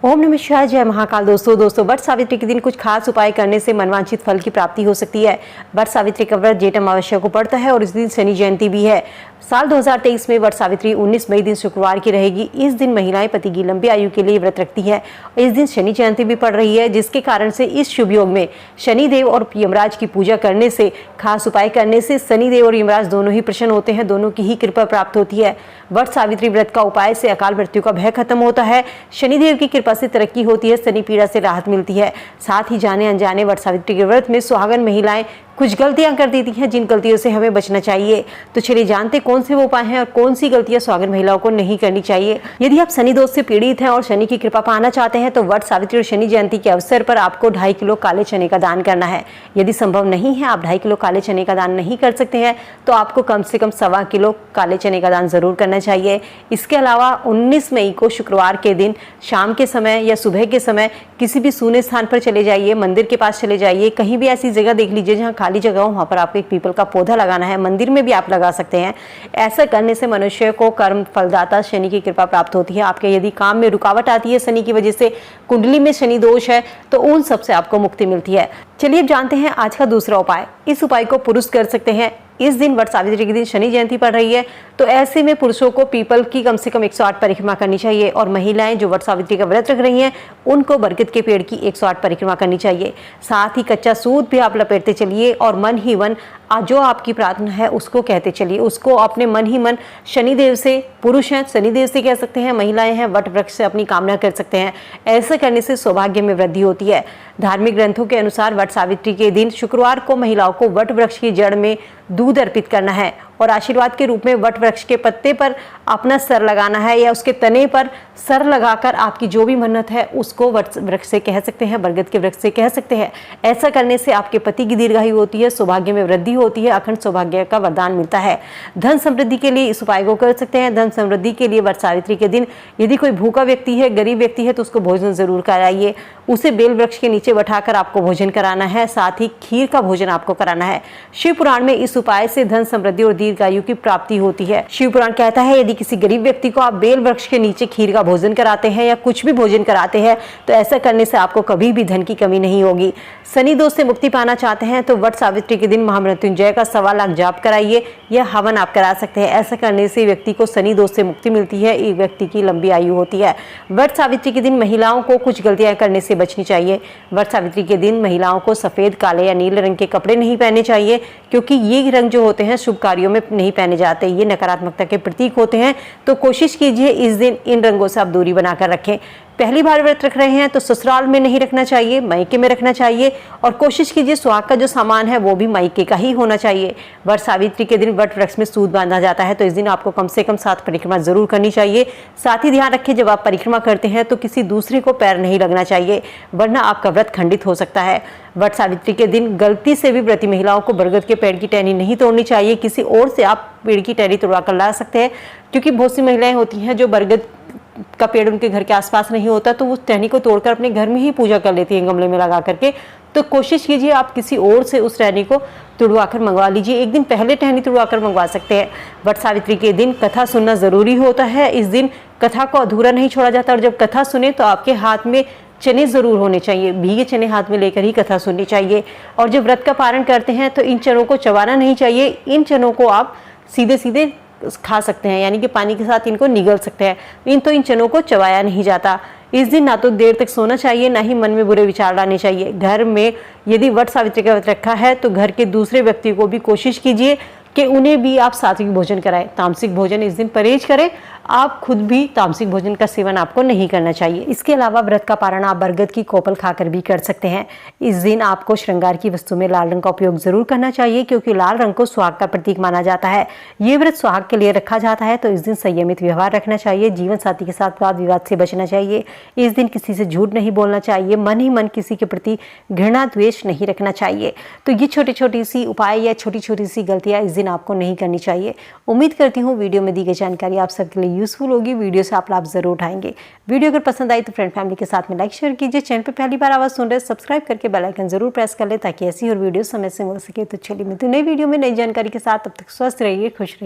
ओम नमः शिवाय, जय महाकाल। दोस्तों वट सावित्री के दिन कुछ खास उपाय करने से मनवांछित फल की प्राप्ति हो सकती है। वट सावित्री का व्रत जेठ अमावस्या को पड़ता है और इस दिन शनि जयंती भी है। साल 2023 में वट सावित्री 19 मई दिन शुक्रवार की रहेगी। इस दिन महिलाएं पति की लंबी आयु के लिए व्रत रखती हैं। इस दिन शनि जयंती भी पड़ रही है, जिसके कारण से इस शुभ योग में शनि देव और यमराज की पूजा करने से, खास उपाय करने से शनि देव और यमराज दोनों ही प्रसन्न होते हैं, दोनों की ही कृपा प्राप्त होती है। वट सावित्री व्रत का उपाय से अकाल मृत्यु का भय खत्म होता है, शनिदेव की कृपा से तरक्की होती है, शनि पीड़ा से राहत मिलती है। साथ ही जाने अनजाने वट सावित्री के व्रत में सुहागन महिलाएं कुछ गलतियां कर देती हैं, जिन गलतियों से हमें बचना चाहिए। तो चलिए जानते कौन से वो उपाय हैं और कौन सी गलतियां सुहागन महिलाओं को नहीं करनी चाहिए। यदि आप शनि दोष से पीड़ित हैं और शनि की कृपा पाना चाहते हैं तो वट सावित्री और शनि जयंती के अवसर पर आपको 2.5 किलो काले चने का दान करना है। यदि संभव नहीं है, आप 2.5 किलो काले चने का दान नहीं कर सकते हैं, तो आपको कम से कम 1.25 किलो काले चने का दान जरूर करना चाहिए। इसके अलावा 19 मई को शुक्रवार के दिन शाम के समय या सुबह के समय किसी भी सूने स्थान पर चले जाइए, मंदिर के पास चले जाइए, कहीं भी ऐसी जगह देख लीजिए जहाँ खाली जगह हो, वहां पर आपको एक पीपल का पौधा लगाना है। मंदिर में भी आप लगा सकते हैं। ऐसा करने से मनुष्य को कर्म फलदाता शनि की कृपा प्राप्त होती है। आपके यदि काम में रुकावट आती है शनि की वजह से, कुंडली में शनि दोष है, तो उन सब से आपको मुक्ति मिलती है। चलिए अब जानते हैं आज का दूसरा उपाय। इस उपाय को पुरुष कर सकते हैं। इस दिन वट सावित्री के दिन शनि जयंती पड़ रही है, तो ऐसे में पुरुषों को पीपल की कम से कम 108 परिक्रमा करनी चाहिए और महिलाएं जो वट सावित्री का व्रत रख रही हैं उनको बरगद के पेड़ की 108 परिक्रमा करनी चाहिए। साथ ही कच्चा सूत भी आप लपेटते चलिए और मन ही मन जो आपकी प्रार्थना है उसको कहते चलिए। उसको अपने मन ही मन शनिदेव से, पुरुष हैं शनिदेव से कह सकते हैं, महिलाएं हैं वट वृक्ष से अपनी कामना कर सकते हैं। ऐसा करने से सौभाग्य में वृद्धि होती है। धार्मिक ग्रंथों के अनुसार वट सावित्री के दिन शुक्रवार को महिलाओं को वट वृक्ष की जड़ में दूध अर्पित करना है और आशीर्वाद के रूप में वट वृक्ष के पत्ते पर अपना सर लगाना है या उसके तने पर सर लगाकर आपकी जो भी मन्नत है उसको वट वृक्ष से कह सकते हैं, बरगद के वृक्ष से कह सकते हैं। ऐसा करने से आपके पति की दीर्घायु होती है, सौभाग्य में वृद्धि होती है, अखंड सौभाग्य का वरदान मिलता है। धन समृद्धि के लिए इस उपाय को कर सकते हैं। धन समृद्धि के लिए वट सावित्री के दिन यदि कोई भूखा व्यक्ति है, गरीब व्यक्ति है, तो उसको भोजन जरूर कराइए। उसे बेल वृक्ष के नीचे बैठाकर आपको भोजन कराना है, साथ ही खीर का भोजन आपको कराना है। शिव पुराण में इस उपाय से धन समृद्धि और दीर्घायु की प्राप्ति होती है। शिव पुराण कहता है यदि किसी गरीब व्यक्ति को आप बेल वृक्ष के नीचे खीर का भोजन कराते हैं या कुछ भी भोजन कराते हैं तो ऐसा करने से आपको कभी भी धन की कमी नहीं होगी। शनि दोष से मुक्ति पाना चाहते हैं तो वट सावित्री के दिन महामृत्युंजय का 1.25 लाख जाप कराइए या हवन आप करा सकते हैं। ऐसा करने से व्यक्ति को शनि दोष से मुक्ति मिलती है, एक व्यक्ति की लंबी आयु होती है। वट सावित्री के दिन महिलाओं को कुछ गलतियां करने से बचनी चाहिए। वट सावित्री के दिन महिलाओं को सफेद, काले या नीले रंग के कपड़े नहीं पहनने चाहिए, क्योंकि ये रंग जो होते हैं शुभ कार्यों में नहीं पहने जाते, ये नकारात्मकता के प्रतीक होते हैं। तो कोशिश कीजिए इस दिन इन रंगों से आप दूरी बनाकर रखें। पहली बार व्रत रख रहे हैं तो ससुराल में नहीं रखना चाहिए, मायके में रखना चाहिए और कोशिश कीजिए सुहाग का जो सामान है वो भी मायके का ही होना चाहिए। वट सावित्री के दिन वट वृक्ष में सूत बांधा जाता है, तो इस दिन आपको कम से कम 7 परिक्रमा जरूर करनी चाहिए। साथ ही ध्यान रखें जब आप परिक्रमा करते हैं तो किसी दूसरे को पैर नहीं लगना चाहिए, वरना आपका व्रत खंडित हो सकता है। वट सावित्री के दिन गलती से भी व्रती महिलाओं को बरगद के पेड़ की टहनी नहीं तोड़नी चाहिए। किसी और से आप पेड़ की टहनी तोड़वा कर ला सकते हैं, क्योंकि बहुत सी महिलाएं होती हैं जो बरगद का पेड़ उनके घर के आसपास नहीं होता तो वो टहनी को तोड़कर अपने घर में ही पूजा कर लेती हैं गमले में लगा करके। तो कोशिश कीजिए आप किसी और से उस टहनी को तुड़वा कर मंगवा लीजिए। एक दिन पहले टहनी तुड़वा कर मंगवा सकते हैं। वट सावित्री के दिन कथा सुनना जरूरी होता है। इस दिन कथा को अधूरा नहीं छोड़ा जाता और जब कथा सुने तो आपके हाथ में चने जरूर होने चाहिए, भीगे चने हाथ में लेकर ही कथा सुननी चाहिए। और जब व्रत का पारण करते हैं तो इन चनों को चबाना नहीं चाहिए, इन चनों को आप सीधे सीधे खा सकते हैं, यानी कि पानी के साथ इनको निगल सकते हैं। इन चनों को चबाया नहीं जाता। इस दिन ना तो देर तक सोना चाहिए, ना ही मन में बुरे विचार लाने चाहिए। घर में यदि वट सावित्री का व्रत रखा है तो घर के दूसरे व्यक्ति को भी कोशिश कीजिए कि उन्हें भी आप सात्विक भोजन कराएं। तामसिक भोजन इस दिन परहेज करें। आप खुद भी तामसिक भोजन का सेवन आपको नहीं करना चाहिए। इसके अलावा व्रत का पारण आप बरगद की कोपल खाकर भी कर सकते हैं। इस दिन आपको श्रृंगार की वस्तु में लाल रंग का उपयोग जरूर करना चाहिए, क्योंकि लाल रंग को सुहाग का प्रतीक माना जाता है। ये व्रत सुहाग के लिए रखा जाता है, तो इस दिन संयमित व्यवहार रखना चाहिए। जीवन साथी के साथ वाद विवाद से बचना चाहिए। इस दिन किसी से झूठ नहीं बोलना चाहिए। मन ही मन किसी के प्रति घृणा द्वेष नहीं रखना चाहिए। तो ये छोटी छोटी सी उपाय या छोटी छोटी सी गलतियां इस दिन आपको नहीं करनी चाहिए। उम्मीद करती हूँ वीडियो में दी गई जानकारी आप सबके लिए यूजफुल होगी। वीडियो से आप लाभ जरूर उठाएंगे। वीडियो अगर पसंद आई तो फ्रेंड फैमिली के साथ में लाइक शेयर कीजिए। चैनल पे पहली बार आवाज सुन रहे सब्सक्राइब करके बेल आइकन जरूर प्रेस कर ले, ताकि ऐसी और वीडियो समय से मिल सके। तो चलिए मिलते हैं नई वीडियो में नई जानकारी के साथ। तब तक स्वस्थ रहिए, खुश रहिए।